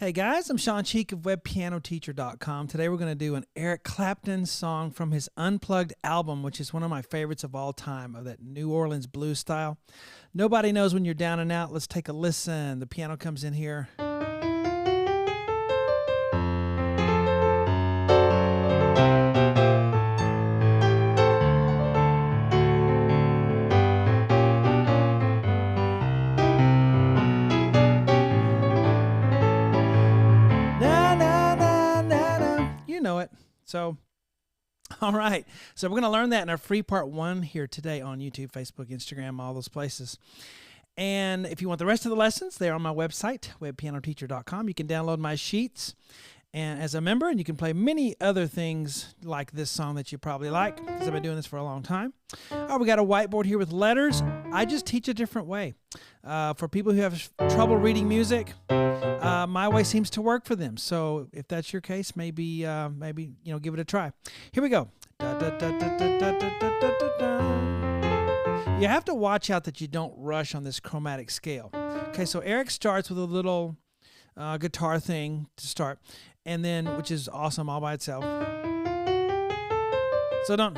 Hey guys, I'm Shawn Cheek of WebPianoTeacher.com. Today we're going to do an Eric Clapton song from his Unplugged album, which is one of my favorites of all time, of that New Orleans blues style. Nobody knows when you're down and out. Let's take a listen. The piano comes in here. Know it. So, all right. So we're going to learn that in our free part 1 here today on YouTube, Facebook, Instagram, all those places. And if you want the rest of the lessons, they're on my website, webpianoteacher.com. You can download my sheets and as a member, and you can play many other things like this song that you probably like, because I've been doing this for a long time. Oh, we got a whiteboard here with letters. I just teach a different way. For people who have trouble reading music, my way seems to work for them. So if that's your case, maybe give it a try. Here we go. You have to watch out that you don't rush on this chromatic scale. Okay, so Eric starts with a little guitar thing to start, and then which is awesome all by itself. So don't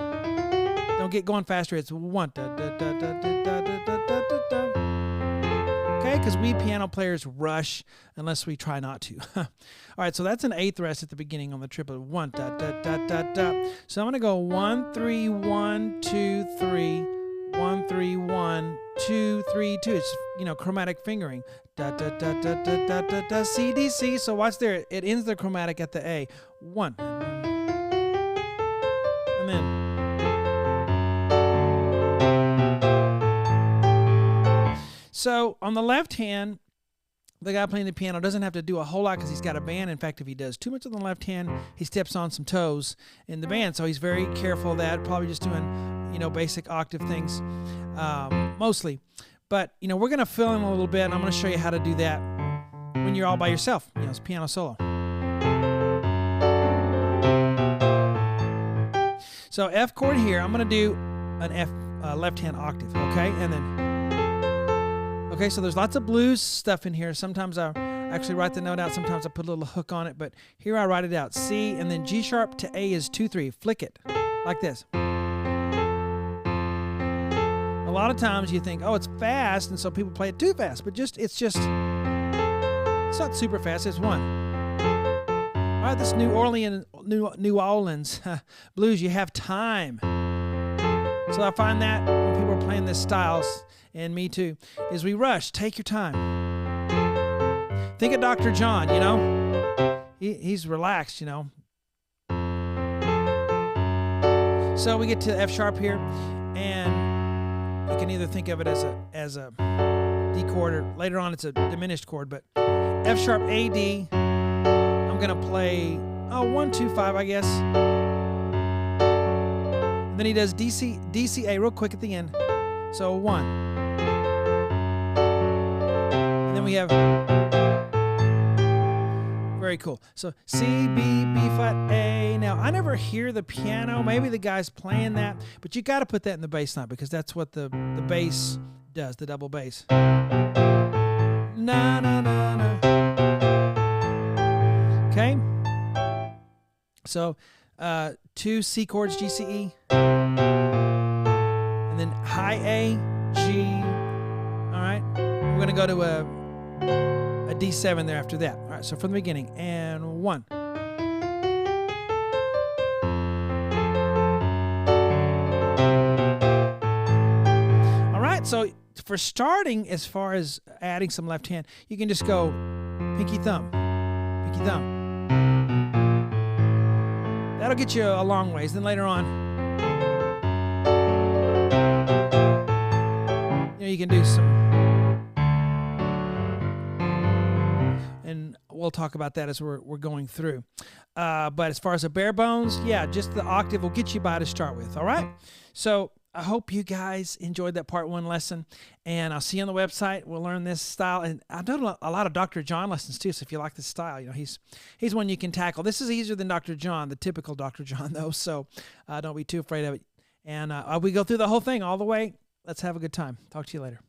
get going faster. It's 1. Okay, because we piano players rush unless we try not to. All right, so that's an 8th rest at the beginning on the triplet. 1 da da da da da. So I'm gonna go 1 3 1 2 3 1 3 1 2 3 2. It's chromatic fingering. Da da da da da da da da. C D C. So watch there. It ends the chromatic at the A. 1. And then. So on the left hand, the guy playing the piano doesn't have to do a whole lot because he's got a band. In fact, if he does too much on the left hand, he steps on some toes in the band. So he's very careful of that, probably just doing, basic octave things mostly. But, we're going to fill in a little bit, and I'm going to show you how to do that when you're all by yourself. It's piano solo. So F chord here, I'm going to do an F left hand octave, okay? And then... Okay, so there's lots of blues stuff in here. Sometimes I actually write the note out. Sometimes I put a little hook on it. But here I write it out. C, and then G sharp to A is 2 3. Flick it like this. A lot of times you think, oh, it's fast, and so people play it too fast. But it's not super fast. It's 1. All right, this New Orleans blues, you have time. So I find that when people are playing this style, and me too, is we rush. Take your time. Think of Dr. John, He's relaxed, So we get to F sharp here, and you can either think of it as a D chord, or later on it's a diminished chord, but F sharp A D, I'm going to play 1 2 5, I guess. And then he does D C A real quick at the end. So 1. Then we have, very cool. So C, B, B flat, A. Now, I never hear the piano. Maybe the guy's playing that, but you got to put that in the bass line because that's what the bass does, the double bass. Na, na, na, na. Okay? So 2 C chords, G, C, E. And then high A, G. All right? We're going to go to a D7 there after that. All right, so from the beginning, and 1. All right, so for starting, as far as adding some left hand, you can just go pinky thumb, pinky thumb. That'll get you a long ways. Then later on, you can do some. And we'll talk about that as we're going through. But as far as the bare bones, just the octave will get you by to start with, all right? So I hope you guys enjoyed that part 1 lesson, and I'll see you on the website. We'll learn this style, and I've done a lot of Dr. John lessons too, so if you like this style, he's one you can tackle. This is easier than Dr. John, the typical Dr. John, though, so don't be too afraid of it. And we go through the whole thing all the way. Let's have a good time. Talk to you later.